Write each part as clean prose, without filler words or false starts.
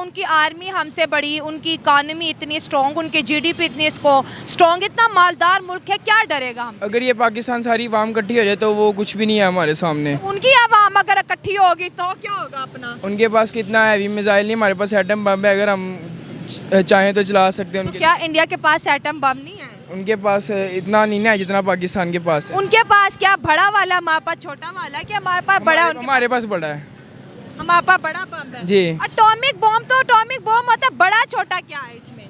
उनकी आर्मी हमसे बड़ी, उनकी इकानमी इतनी स्ट्रॉन्ग, उनकी जीडीपी इतनी स्ट्रॉन्ग, इतना मालदार मुल्क है, क्या डरेगा हमसे? अगर ये पाकिस्तान सारी आवाम इकट्ठी हो जाए तो वो कुछ भी नहीं है हमारे सामने। उनकी आवाम अगर इकट्ठी होगी तो क्या होगा अपना? उनके पास कितना हैवी मिसाइल नहीं, हमारे पास एटम बम है, अगर हम चाहें तो चला सकते हैं। तो उनके क्या इंडिया के पास एटम बम नहीं है? उनके पास इतना नहीं है जितना पाकिस्तान के पास है। उनके पास क्या बड़ा वाला, हमारे पास छोटा वाला, क्या हमारे पास बड़ा? हमारे पास बड़ा है हमारे पास बड़ा बम है जी। एटॉमिक बम, तो एटॉमिक बम होता है, बड़ा छोटा क्या है इसमें?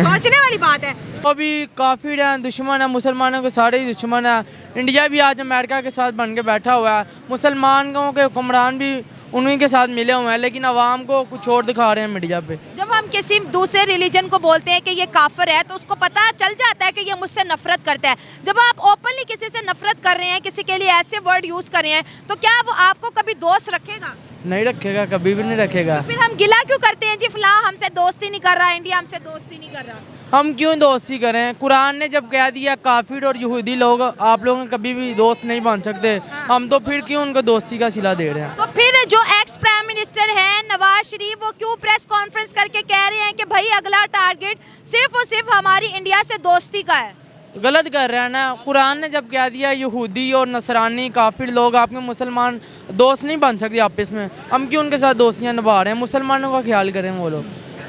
सोचने वाली बात है। तो भी काफ़ी दुश्मन है, मुसलमानों के सारे ही दुश्मन है। इंडिया भी आज अमेरिका के साथ बन के बैठा हुआ है, मुसलमानों के हुक्मरान भी उन्हीं के साथ मिले हुए हैं, लेकिन आवाम को कुछ और दिखा रहे हैं मीडिया पे। जब हम किसी दूसरे रिलीजन को बोलते हैं कि ये काफिर है तो उसको पता चल जाता है कि ये मुझसे नफरत करता है। जब आप ओपनली किसी से नफरत कर रहे हैं, किसी के लिए ऐसे वर्ड यूज कर रहे हैं, तो क्या वो आपको कभी दोस्त रखेगा? नहीं रखेगा, कभी भी नहीं रखेगा। तो फिर हम गिला क्यों करते हैं जी, फलां हमसे दोस्ती नहीं कर रहा, इंडिया हमसे दोस्ती नहीं कर रहा? हम क्यों दोस्ती करें? कुरान ने जब कह दिया काफिर और यहूदी लोग आप लोग कभी भी दोस्त नहीं बन सकते, हम तो फिर क्यों उनको दोस्ती का सिला दे रहे हैं? तो फिर जो एक्स प्राइम मिनिस्टर हैं नवाज शरीफ, वो क्यों प्रेस कॉन्फ्रेंस करके कह रहे हैं कि भाई अगला टारगेट सिर्फ और सिर्फ हमारी इंडिया से दोस्ती का है? तो गलत कर रहे हैं ना। कुरान ने जब कह दिया यहूदी और नसरानी काफिर लोग आपके मुसलमान दोस्त नहीं बन सकते आपस में, हम क्यों उनके साथ दोस्तियाँ निभा रहे हैं? मुसलमानों का ख्याल करें वो लोग।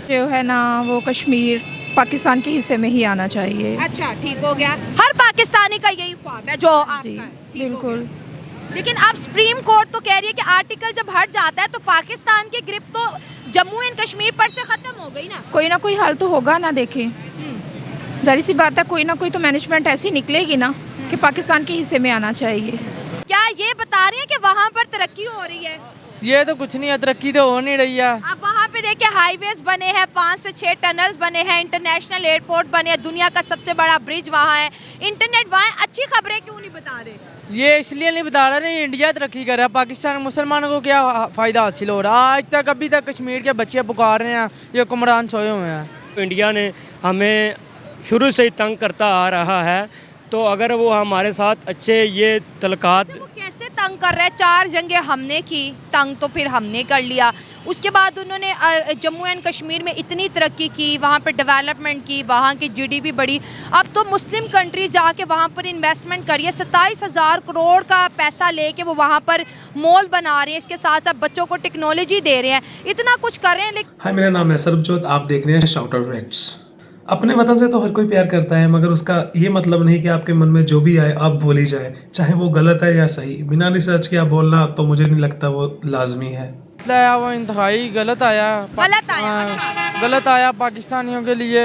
जो है ना वो कश्मीर पाकिस्तान के हिस्से में ही आना चाहिए। अच्छा, ठीक हो गया। हर पाकिस्तानी का यही ख्वाब है जो आपका जी है। ठीक हो बिल्कुल। गया। लेकिन अब सुप्रीम कोर्ट तो कह रही है कि आर्टिकल जब हट जाता है तो पाकिस्तान की ग्रिप तो जम्मू एंड कश्मीर पर से खत्म हो गई ना कोई हल तो होगा ना। देखें, जाहिर सी बात है कोई ना कोई तो मैनेजमेंट ऐसी निकलेगी ना कि पाकिस्तान के हिस्से में आना चाहिए। क्या ये बता रहे हैं कि वहाँ पर तरक्की हो रही है? ये तो कुछ नहीं है, तरक्की तो हो नहीं रही है। अब वहाँ पे देखिए हाईवेज बने हैं, 5 से 6 टनल्स बने हैं, इंटरनेशनल एयरपोर्ट बने हैं, दुनिया का सबसे बड़ा ब्रिज वहाँ है, इंटरनेट वहाँ है। अच्छी खबरें क्यों नहीं बता रहे? ये इसलिए नहीं बता रहा नहीं, इंडिया तरक्की कर रहा है, पाकिस्तान मुसलमानों को क्या फ़ायदा हासिल हो रहा है? आज तक अभी तक कश्मीर के बच्चे पुकार रहे हैं, ये हुक्मरान सोए हुए हैं। इंडिया ने हमें शुरू से ही तंग करता आ रहा है, तो अगर वो हमारे साथ अच्छे ये तलकात। वो कैसे तंग कर रहा है? 4 जंगें हमने की, तंग तो फिर हमने कर लिया। उसके बाद उन्होंने जम्मू एंड कश्मीर में इतनी तरक्की की, वहाँ पर डेवलपमेंट की, वहाँ की जीडीपी बढ़ी। अब तो मुस्लिम कंट्री जाके वहाँ पर इन्वेस्टमेंट करिए, 27,000 करोड़ का पैसा लेके वो वहाँ पर मॉल बना रहे हैं, इसके साथ साथ बच्चों को टेक्नोलॉजी दे रहे हैं, इतना कुछ कर रहे हैं। लेकिन हाय, मेरा नाम है सरबजोत, आप देख रहे हैं शाउट आउट फैक्ट्स। अपने वतन से तो हर कोई प्यार करता है, मगर उसका ये मतलब नहीं कि आपके मन में जो भी आए आप बोली जाए, चाहे वो गलत है या सही। बिना रिसर्च के आप बोलना तो मुझे नहीं लगता वो लाजमी है। वो इंतहाई गलत आया। गलत आया पाकिस्तानियों के लिए।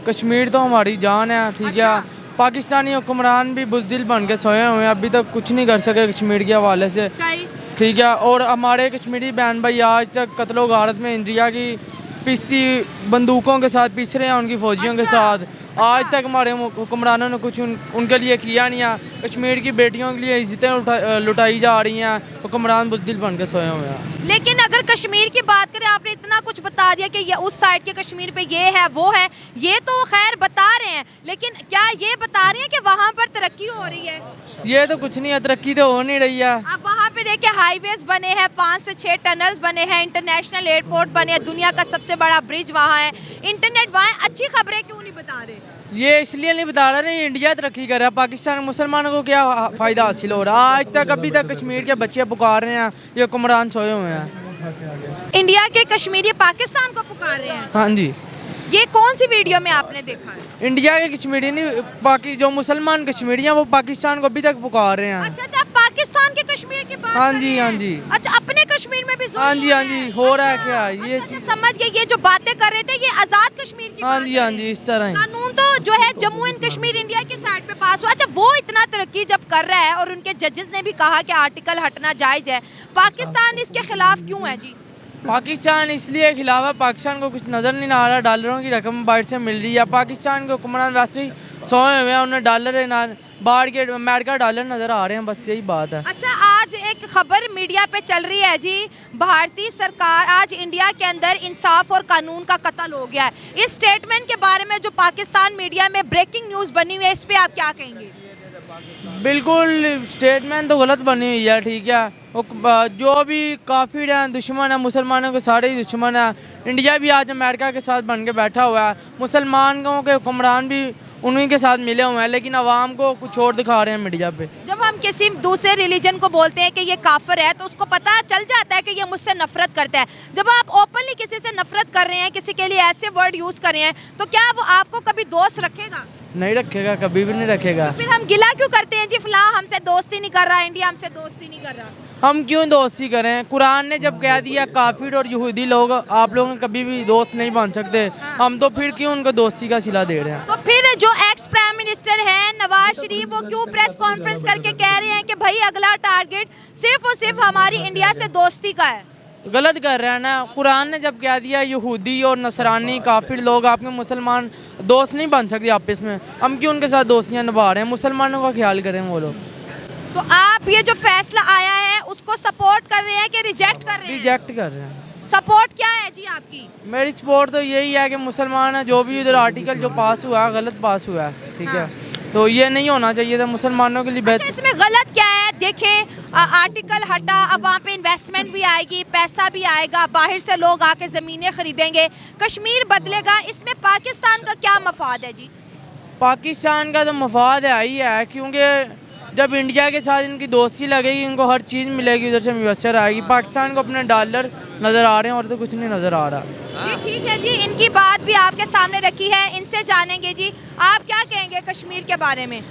कश्मीर तो हमारी जान है, ठीक है। पाकिस्तानी हुक्मरान भी बुज़दिल बन के सोए हुए हैं, अभी तक कुछ नहीं कर सके कश्मीर के हवाले से, ठीक है। और हमारे कश्मीरी बहन भाई आज तक कत्लो गारत में इंडिया की पिस्ती बंदूकों के साथ पिस रहे हैं, उनकी फौजियों के साथ। आज तक हमारे हुक्मरानों ने कुछ उनके लिए किया नहीं है। कश्मीर की बेटियों के लिए इज्जतें लुटाई जा रही हैं, हुक्मरान बुज़दिल बन के सोए हुए हैं। लेकिन अगर कश्मीर की बात करें, आपने इतना कुछ बता दिया कि ये उस साइड के कश्मीर पे ये है वो है, ये तो खैर बता रहे हैं, लेकिन क्या ये बता रहे हैं कि वहाँ पर तरक्की हो रही है? ये तो कुछ नहीं है, तरक्की तो हो नहीं रही है। अब वहाँ पे देखिए हाईवेज बने हैं, 5 से 6 टनल्स बने हैं, इंटरनेशनल एयरपोर्ट बने हैं, दुनिया का सबसे बड़ा ब्रिज वहाँ है, इंटरनेट वहाँ है। अच्छी खबरें क्यों नहीं बता रहे? ये इसलिए नहीं बता रहा नहीं, इंडिया तरक्की कर रहा है, पाकिस्तान मुसलमानों को क्या फ़ायदा हासिल हो रहा है? आज तक अभी तक कश्मीर के बच्चे पुकार रहे हैं, ये हुक्मरान सोए हुए हैं। इंडिया के कश्मीरी पाकिस्तान को पुकार रहे हैं? हाँ जी। ये कौन सी वीडियो में आपने देखा है? इंडिया के कश्मीरी नहीं, बाकी जो मुसलमान कश्मीरी हैं वो पाकिस्तान को अभी तक पुकार रहे हैं। अच्छा, पाकिस्तान के कश्मीर की बात हाँ कर जी, रहे हैं? हाँ जी। अच्छा, अपने कश्मीर में भी हाँ जी, हाँ जी, हो रहा है क्या ये? अच्छा, समझ गए। ये जो बातें कर रहे थे ये आजाद कश्मीर की हाँ बात जी, कर हाँ रहे जी, हैं। इस तरह ही। कानून तो जो है जम्मू एंड कश्मीर इंडिया की साइड पे पास हुआ। अच्छा, वो इतना तरक्की जब कर रहा है और उनके जजेस ने भी कहा कि आर्टिकल हटना जायज है, पाकिस्तान इसके खिलाफ क्यों है जी? पाकिस्तान इसलिए खिलाफ है, पाकिस्तान को कुछ नज़र नहीं आ रहा, डॉलरों की रकम बाहर से मिल रही है। पाकिस्तान के हुक्मरान वैसे ही सोए हुए हैं, उन्हें डॉलर बाहर के अमेरिका डॉलर नज़र आ रहे हैं, बस यही बात है। अच्छा, आज एक खबर मीडिया पे चल रही है जी, भारतीय सरकार आज इंडिया के अंदर इंसाफ और कानून का कत्ल हो गया है। इस स्टेटमेंट के बारे में जो पाकिस्तान मीडिया में ब्रेकिंग न्यूज़ बनी हुई है, इस पे आप क्या कहेंगे? बिल्कुल स्टेटमेंट तो गलत बनी हुई है, ठीक है। जो भी काफिर हैं दुश्मन है मुसलमानों के, सारे ही दुश्मन है। इंडिया भी आज अमेरिका के साथ बन के बैठा हुआ है, मुसलमानों के हुक्मरान भी उन्हीं के साथ मिले हुए हैं, लेकिन अवाम को कुछ और दिखा रहे हैं मीडिया पे। जब हम किसी दूसरे रिलीजन को बोलते हैं कि ये काफिर है तो उसको पता चल जाता है कि ये मुझसे नफरत करता है। जब आप ओपनली किसी से नफरत कर रहे हैं, किसी के लिए ऐसे वर्ड यूज कर रहे हैं, तो क्या वो आपको कभी दोस्त रखेगा? नहीं रखेगा, कभी भी नहीं रखेगा। तो फिर हम गिला क्यों करते हैं जी, फलां हमसे दोस्ती नहीं कर रहा, इंडिया हमसे दोस्ती नहीं कर रहा? हम क्यों दोस्ती करें? कुरान ने जब कह दिया काफिर और यहूदी लोग आप लोग कभी भी दोस्त नहीं बन सकते, हम तो फिर क्यों उनको दोस्ती का सिला दे रहे हैं? तो फिर जो एक्स प्राइम मिनिस्टर हैं नवाज शरीफ, वो क्यों प्रेस कॉन्फ्रेंस करके कह रहे हैं कि भाई अगला टारगेट सिर्फ और सिर्फ हमारी इंडिया से दोस्ती का है? तो गलत कर रहे हैं ना। कुरान ने जब कह दिया यहूदी और नसरानी काफिर लोग आपके मुसलमान दोस्त नहीं बन सकते आपस में, हम क्यों उनके साथ दोस्तियां निभा रहे हैं? मुसलमानों का ख्याल करें वो लोग। तो आप ये जो फैसला आया है उसको सपोर्ट कर रहे हैं कि रिजेक्ट कर रहे हैं? रिजेक्ट कर रहे हैं। सपोर्ट क्या है जी आपकी? मेरी सपोर्ट तो यही है कि मुसलमान है, जो भी उधर आर्टिकल जो पास हुआ है गलत पास हुआ है, ठीक है। तो ये नहीं होना चाहिए था मुसलमानों के लिए अच्छा, बेहतर। इसमें गलत क्या है? देखें आर्टिकल हटा, अब वहाँ पे इन्वेस्टमेंट भी आएगी, पैसा भी आएगा, बाहर से लोग आके ज़मीनें खरीदेंगे, कश्मीर बदलेगा, इसमें पाकिस्तान का क्या मफाद है जी? पाकिस्तान का तो मफाद है ही है, क्योंकि जब इंडिया के साथ इनकी दोस्ती लगेगी इनको हर चीज़ मिलेगी, उधर से इन्वेस्टर आएगी। पाकिस्तान को अपने डॉलर नज़र आ रहे हैं और तो कुछ नहीं नज़र आ रहा। जी ठीक है जी, इनकी बात भी आपके सामने रखी है, इनसे जानेंगे जी आप क्या कहेंगे कश्मीर के बारे में।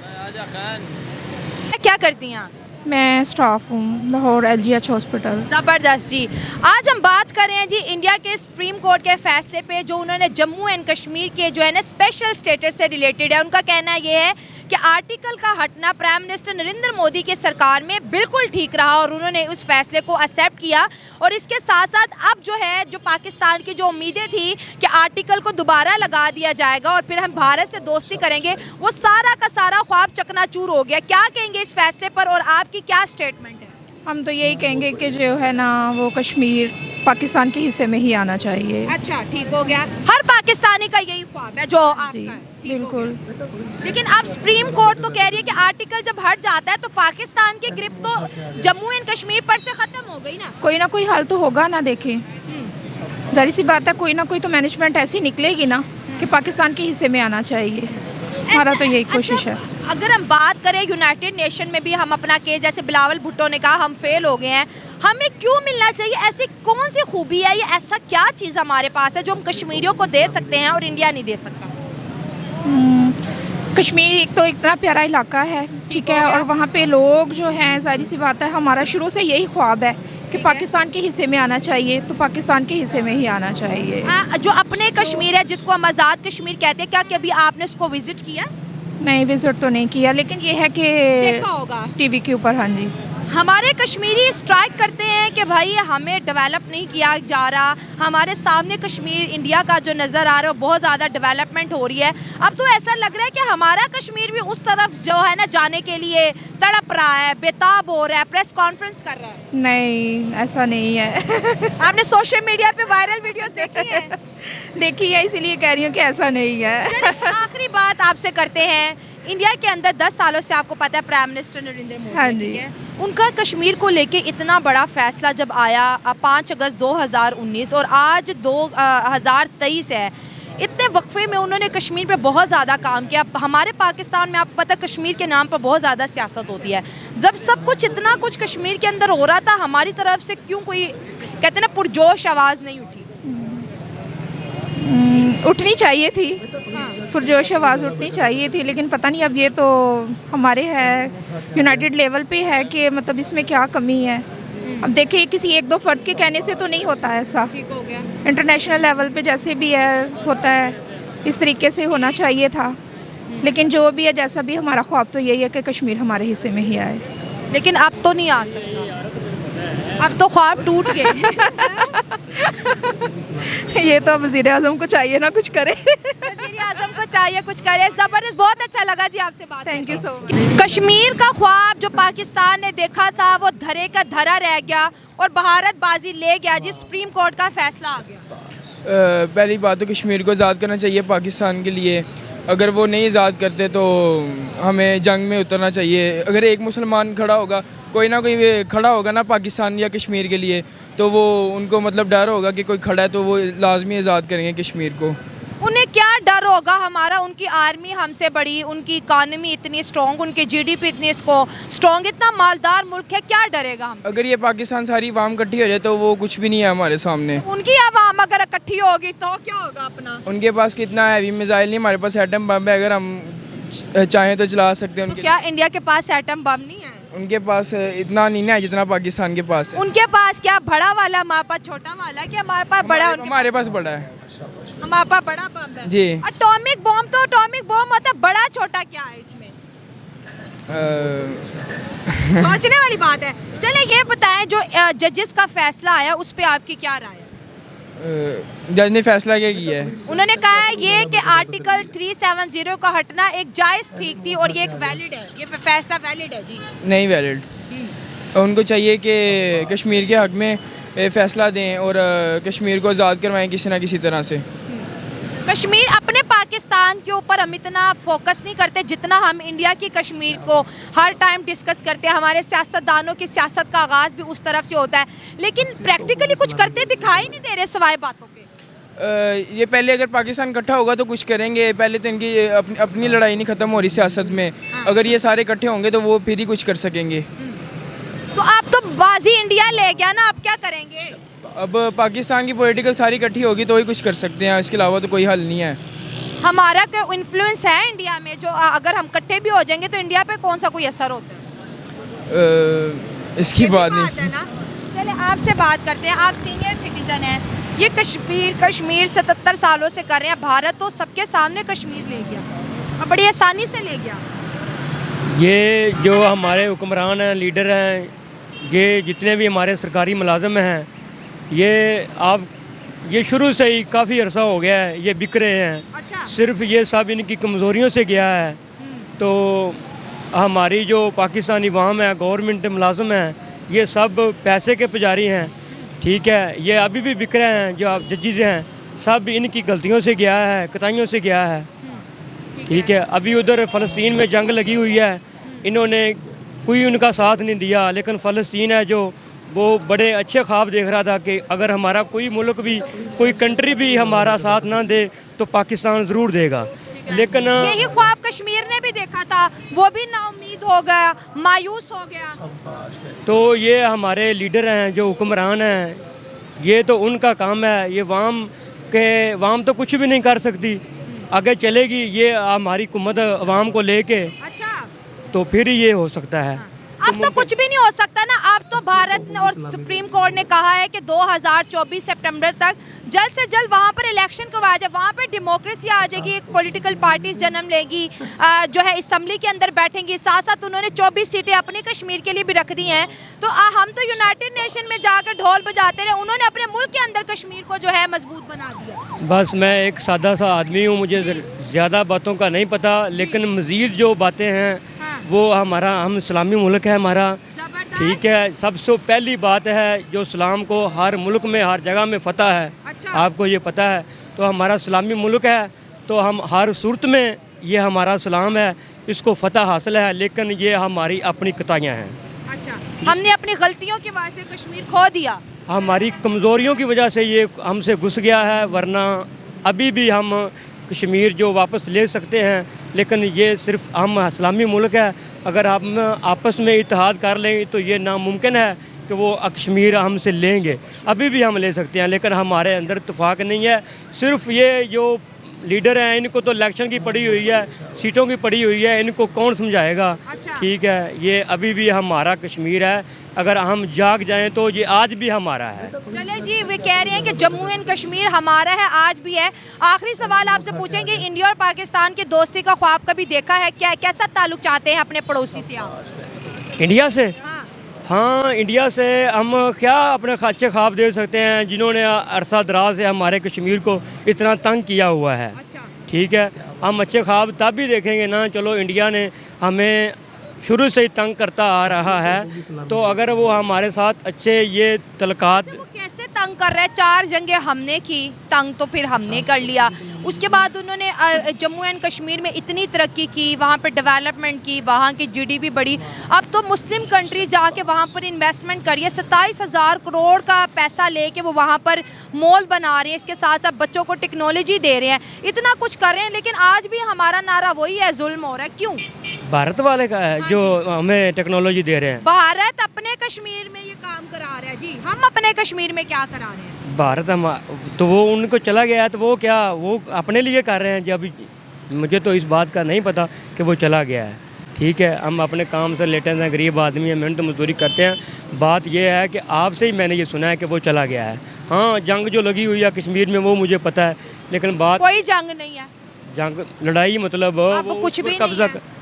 क्या करती हैं आप? मैं स्टाफ हूँ लाहौर LGH हॉस्पिटल। ज़बरदस्त जी। आज हम बात कर रहे हैं जी इंडिया के सुप्रीम कोर्ट के फैसले पे, जो उन्होंने जम्मू एंड कश्मीर के जो है ना स्पेशल स्टेटस से रिलेटेड है। उनका कहना ये है कि आर्टिकल का हटना प्राइम मिनिस्टर नरेंद्र मोदी के सरकार में बिल्कुल ठीक रहा और उन्होंने उस फैसले को एक्सेप्ट किया। और इसके साथ साथ अब जो है, जो पाकिस्तान की जो उम्मीदें थी कि आर्टिकल को दोबारा लगा दिया जाएगा और फिर हम भारत से दोस्ती करेंगे, वो सारा का सारा ख्वाब चकनाचूर हो गया। क्या कहेंगे इस फैसले पर और आपकी क्या स्टेटमेंट है? हम तो यही कहेंगे कि जो है ना वो कश्मीर पाकिस्तान के हिस्से में ही आना चाहिए। अच्छा, ठीक हो गया। हर पाकिस्तानी का यही ख्वाब है जो आपका जी है। बिल्कुल। लेकिन अब सुप्रीम कोर्ट तो कह रही है कि आर्टिकल जब हट जाता है तो पाकिस्तान की ग्रिप तो जम्मू एंड कश्मीर पर से खत्म हो गई ना कोई हल तो होगा ना। देखें, जाहिर सी बात है कोई ना कोई तो मैनेजमेंट ऐसी निकलेगी ना कि पाकिस्तान के हिस्से में आना चाहिए। हमारा तो यही कोशिश है। अगर हम बात करें यूनाइटेड नेशन में भी हम अपना केस, जैसे बिलावल भुट्टो ने कहा हम फेल हो गए हैं, हमें क्यों मिलना चाहिए? ऐसी कौन सी खूबी है, ये ऐसा क्या चीज़ हमारे पास है जो हम कश्मीरियों को दे सकते हैं और इंडिया नहीं दे सकता? कश्मीर एक तो इतना प्यारा इलाका है, ठीक है, और वहाँ पे लोग जो हैं, जाहिर सी बात है हमारा शुरू से यही ख्वाब है कि पाकिस्तान के हिस्से में आना चाहिए, तो पाकिस्तान के हिस्से में ही आना चाहिए। जो अपने कश्मीर है जिसको हम आज़ाद कश्मीर कहते हैं, क्या कभी आपने उसको विजिट किया? नहीं, विजिट तो नहीं किया, लेकिन ये है कि देखा होगा टीवी के ऊपर। हाँ जी। हमारे कश्मीरी स्ट्राइक करते हैं कि भाई हमें डेवलप नहीं किया जा रहा, हमारे सामने कश्मीर इंडिया का जो नज़र आ रहा है बहुत ज़्यादा डेवलपमेंट हो रही है। अब तो ऐसा लग रहा है कि हमारा कश्मीर भी उस तरफ जो है ना जाने के लिए तड़प रहा है, बेताब हो रहा है, प्रेस कॉन्फ्रेंस कर रहा है। नहीं, ऐसा नहीं है। आपने सोशल मीडिया पे वायरल वीडियोस देखी हैं? देखी है, इसीलिए कह रही हूँ कि ऐसा नहीं है। आखिरी बात आपसे करते हैं, इंडिया के अंदर 10 सालों से आपको पता है प्राइम मिनिस्टर नरेंद्र मोदी, हाँ जी, है उनका कश्मीर को लेके इतना बड़ा फैसला जब आया 5 अगस्त 2019 और आज 2023 है, इतने वक्फे में उन्होंने कश्मीर पे बहुत ज़्यादा काम किया। हमारे पाकिस्तान में आपको पता कश्मीर के नाम पर बहुत ज़्यादा सियासत होती है। जब सब कुछ इतना कुछ कश्मीर के अंदर हो रहा था, हमारी तरफ से क्यों कोई कहते ना पुरजोश आवाज़ नहीं उठी? उठनी चाहिए थी, पुरजोश आवाज़ उठनी चाहिए थी, लेकिन पता नहीं अब ये तो हमारे है यूनाइटेड लेवल पे है कि मतलब इसमें क्या कमी है। अब देखिए, किसी एक दो फर्द के कहने से तो नहीं होता है ऐसा। ठीक हो गया। इंटरनेशनल लेवल पे जैसे भी है होता है, इस तरीके से होना चाहिए था। लेकिन जो भी है, जैसा भी, हमारा ख्वाब तो यही है कि कश्मीर हमारे हिस्से में ही आए। लेकिन अब तो नहीं आ सकता, अब तो ख्वाब टूट गए। ये तो वज़ीर आज़म को चाहिए ना कुछ करे। वज़ीर आज़म को चाहिए कुछ करे। ज़बरदस्त, बहुत अच्छा लगा जी आपसे बात। Thank you so much. Kashmir का ख्वाब जो पाकिस्तान ने देखा था वो धरे का धरा रह गया और भारत बाजी ले गया जी। सुप्रीम कोर्ट का फैसला आ गया। पहली बात तो कश्मीर को आज़ाद करना चाहिए पाकिस्तान के लिए, अगर वो नहीं आज़ाद करते तो हमें जंग में उतरना चाहिए। अगर एक मुसलमान खड़ा होगा, कोई ना कोई खड़ा होगा ना पाकिस्तान या कश्मीर के लिए, तो वो उनको मतलब डर होगा कि कोई खड़ा है तो वो लाजमी आज़ाद करेंगे कश्मीर को। उन्हें क्या डर होगा हमारा? उनकी आर्मी हमसे बड़ी, उनकी इकानमी इतनी स्ट्रॉन्ग, उनके जीडीपी इतनी स्ट्रॉन्ग, इतना मालदार मुल्क है, क्या डरेगा हमसे? अगर ये पाकिस्तान सारी आवाम इकट्ठी हो जाए तो वो कुछ भी नहीं है हमारे सामने। उनकी आवाम अगर इकट्ठी होगी तो क्या होगा अपना? उनके पास कितना हैवी मिसाइल नहीं, हमारे पास एटम बम है, अगर हम चाहें तो चला सकते हैं। तो उनके क्या इंडिया के पास एटम बम नहीं है? उनके पास इतना नहीं है जितना पाकिस्तान के पास है। उनके पास क्या बड़ा वाला, हमारे पास छोटा वाला, कि हमारे पास बड़ा? हमारे पास बड़ा है, हमारे पास बड़ा बम है जी। एटॉमिक बम, तो एटॉमिक बम होता है, बड़ा छोटा क्या है इसमें? सोचने वाली बात है। चले ये बताएं, जो जजेस का फैसला आया उस पे आपकी क्या राय है? जज ने फैसला क्या किया है? उन्होंने कहा है ये कि आर्टिकल 370 का हटना एक जायज़ ठीक थी और ये एक वैलिड है, ये फैसला वैलिड है जी। नहीं वैलिड। उनको चाहिए कि कश्मीर के हक में फ़ैसला दें और कश्मीर को आज़ाद करवाएं किसी ना किसी तरह से। कश्मीर अपने पाकिस्तान के ऊपर हम इतना फोकस नहीं करते जितना हम इंडिया की कश्मीर को हर टाइम डिस्कस करते हैं। हमारे सियासतदानों की सियासत का आगाज़ भी उस तरफ से होता है, लेकिन प्रैक्टिकली कुछ करते दिखाई नहीं दे रहे सिवाय बातों के। ये पहले अगर पाकिस्तान इकट्ठा होगा तो कुछ करेंगे, पहले तो इनकी अपनी लड़ाई नहीं ख़त्म हो रही सियासत में। अगर ये सारे इकट्ठे होंगे तो वो फिर ही कुछ कर सकेंगे। तो आप तो बाजी इंडिया ले गया ना, आप क्या करेंगे? अब पाकिस्तान की पॉलिटिकल सारी इकट्ठी होगी तो ही कुछ कर सकते हैं, इसके अलावा तो कोई हल नहीं है। हमारा क्या इन्फ्लुएंस है इंडिया में, जो अगर हम इकट्ठे भी हो जाएंगे तो इंडिया पे कौन सा कोई असर होता है? इसकी ये भी बात है नहीं। ना। चले आपसे बात करते हैं, आप सीनियर सिटीजन हैं। ये कश्मीर 77 सालों से कर रहे हैं, भारत तो सबके सामने कश्मीर ले गया और बड़ी आसानी से ले गया। ये जो हमारे हुक्मरान हैं, लीडर हैं, ये जितने भी हमारे सरकारी मुलाजम हैं, ये शुरू से ही काफ़ी अरसा हो गया है ये बिक रहे हैं। अच्छा। सिर्फ ये सब इनकी कमज़ोरियों से गया है। तो हमारी जो पाकिस्तानी अवाम है, गवर्नमेंट मुलाजम हैं, ये सब पैसे के पुजारी हैं। ठीक है, ये अभी भी बिक रहे हैं। जो आप जजेस हैं सब इनकी गलतियों से गया है, कताइयों से गया है। ठीक है, अभी उधर फ़लस्तीन में जंग लगी हुई है, इन्होंने कोई उनका साथ नहीं दिया। लेकिन फ़लस्तीन है जो वो बड़े अच्छे ख्वाब देख रहा था कि अगर हमारा कोई मुल्क भी, कोई कंट्री भी हमारा साथ ना दे तो पाकिस्तान ज़रूर देगा। लेकिन यही ख्वाब कश्मीर ने भी देखा था, वो भी नाउम्मीद हो गया, मायूस हो गया। तो ये हमारे लीडर हैं, जो हुक्मरान हैं, ये तो उनका काम है। ये वाम तो कुछ भी नहीं कर सकती, आगे चलेगी ये हमारी हुकूमत अवाम को लेके। अच्छा, तो फिर ये हो सकता है। अब तो कुछ भी नहीं हो सकता ना। अब तो भारत और सुप्रीम कोर्ट ने कहा है कि 2024 सितंबर तक जल्द से जल्द वहाँ पर इलेक्शन करवाया जाए, वहाँ पर डेमोक्रेसी आ जाएगी, एक पॉलिटिकल पार्टीज जन्म लेगी, जो है असम्बली के अंदर बैठेंगी। साथ साथ उन्होंने 24 सीटें अपने कश्मीर के लिए भी रख दी हैं। तो हम तो यूनाइटेड नेशन में जाकर ढोल बजाते रहे, उन्होंने अपने मुल्क के अंदर कश्मीर को जो है मजबूत बना दिया। बस मैं एक सादा सा आदमी हूँ, मुझे ज़्यादा बातों का नहीं पता, लेकिन मज़ीद जो बातें हैं वो हम इस्लामी मुल्क है हमारा। ठीक है, सबसे पहली बात है जो इस्लाम को हर मुल्क में, हर जगह में फ़तह है। अच्छा। आपको ये पता है। तो हमारा इस्लामी मुल्क है, तो हम हर सूरत में ये हमारा इस्लाम है, इसको फ़तह हासिल है। लेकिन ये हमारी अपनी कताइयाँ हैं। अच्छा, हमने अपनी गलतियों की वजह से कश्मीर खो दिया, हमारी कमज़ोरियों की वजह से ये हमसे घुस गया है, वरना अभी भी हम कश्मीर जो वापस ले सकते हैं। लेकिन ये सिर्फ हम इस्लामी मुल्क है, अगर हम आपस में इत्तेहाद कर लें तो ये नामुमकिन है कि वो कश्मीर हमसे लेंगे। अभी भी हम ले सकते हैं, लेकिन हमारे अंदर इत्तेफाक नहीं है। सिर्फ ये जो लीडर हैं, इनको तो इलेक्शन की पड़ी हुई है, सीटों की पड़ी हुई है, इनको कौन समझाएगा। अच्छा। ठीक है, ये अभी भी हमारा कश्मीर है, अगर हम जाग जाएं तो ये आज भी हमारा है। चले जी, वे कह रहे हैं कि जम्मू एंड कश्मीर हमारा है, आज भी है। आखिरी सवाल आपसे पूछेंगे, इंडिया और पाकिस्तान की दोस्ती का ख्वाब कभी देखा है क्या? कैसा ताल्लुक चाहते हैं अपने पड़ोसी से आप? इंडिया से? हाँ। हाँ, इंडिया से हम क्या अपने अच्छे ख्वाब दे सकते हैं, जिन्होंने अरसा दराज से हमारे कश्मीर को इतना तंग किया हुआ है। अच्छा। ठीक है, हम अच्छे ख्वाब तब भी देखेंगे ना। चलो, इंडिया ने हमें शुरू से ही तंग करता आ रहा है, तो अगर वो हमारे साथ अच्छे ये तलकात। वो कैसे तंग कर रहे हैं? 4 जंगें हमने की, तंग तो फिर हमने कर लिया। उसके बाद उन्होंने जम्मू एंड कश्मीर में इतनी तरक्की की, वहाँ पर डेवलपमेंट की, वहाँ की जीडीपी बढ़ी। अब तो मुस्लिम कंट्री जाके वहाँ पर इन्वेस्टमेंट करिए, 27,000 करोड़ का पैसा लेके वो वहाँ पर मॉल बना रहे हैं, इसके साथ साथ बच्चों को टेक्नोलॉजी दे रहे हैं, इतना कुछ कर रहे हैं, लेकिन आज भी हमारा नारा वही है, जुल्म हो रहा है। क्यों? भारत वाले का है जो हमें टेक्नोलॉजी दे रहे हैं। भारत अपने कश्मीर में ये काम करा रहा है जी, हम अपने कश्मीर में क्या करा रहे हैं? भारत हम तो वो उनको चला गया है, तो वो क्या वो अपने लिए कर रहे हैं। जब मुझे तो इस बात का नहीं पता कि वो चला गया है। ठीक है, हम अपने काम से लेटे हैं, गरीब आदमी है, मेहनत मजदूरी करते हैं। बात ये है कि आपसे ही मैंने ये सुना है कि वो चला गया है। हाँ, जंग जो लगी हुई है कश्मीर में वो मुझे पता है, लेकिन बात कोई जंग नहीं है, जंग लड़ाई मतलब अब वो कुछ भी कब्जा नहीं है।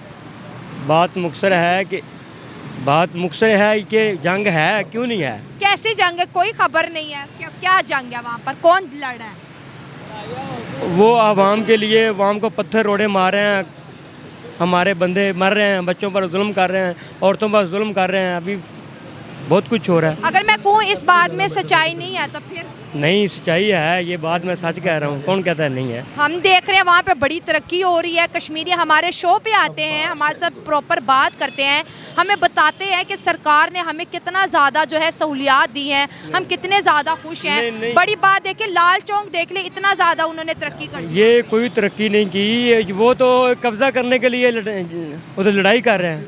बात मुक्सर है कि जंग है, क्यों नहीं है? कैसी जंग है? कोई खबर नहीं है, क्या जंग है वहाँ पर? कौन लड़ रहा है? वो आवाम के लिए, आवाम को पत्थर रोड़े मार रहे हैं, हमारे बंदे मर रहे हैं, बच्चों पर जुल्म कर रहे हैं, औरतों पर जुल्म कर रहे हैं, अभी बहुत कुछ हो रहा है। अगर मैं कहूँ इस बात में सच्चाई नहीं है तो फिर? नहीं, सच्चाई है, ये बात मैं सच कह रहा हूँ, कौन कहता है नहीं है? हम देख रहे हैं वहाँ पे बड़ी तरक्की हो रही है। कश्मीरी हमारे शो पे आते हैं, हमारे साथ प्रॉपर बात करते हैं, हमें बताते हैं कि सरकार ने हमें कितना ज़्यादा जो है सहूलियात दी हैं, हम कितने ज़्यादा खुश हैं। नहीं। बड़ी बात देखिए, लाल चौक देख ले, इतना ज़्यादा उन्होंने तरक्की कर दी। ये कोई तरक्की नहीं की, वो तो कब्जा करने के लिए उधर लड़ाई कर रहे हैं।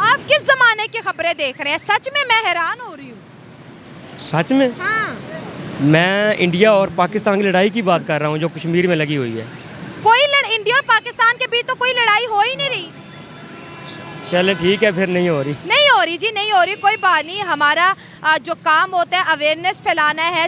आप किस ज़माने की खबरें देख रहे हैं? सच में मैं हैरान हो रही हूँ। सच में हाँ, मैं इंडिया और पाकिस्तान की लड़ाई की बात कर रहा हूँ जो कश्मीर में लगी हुई है। इंडिया और पाकिस्तान के बीच तो कोई लड़ाई हो ही नहीं रही। चले ठीक है, फिर नहीं हो रही। नहीं हो रही जी, नहीं हो रही, कोई बात नहीं। हमारा जो काम होता है अवेयरनेस फैलाना है,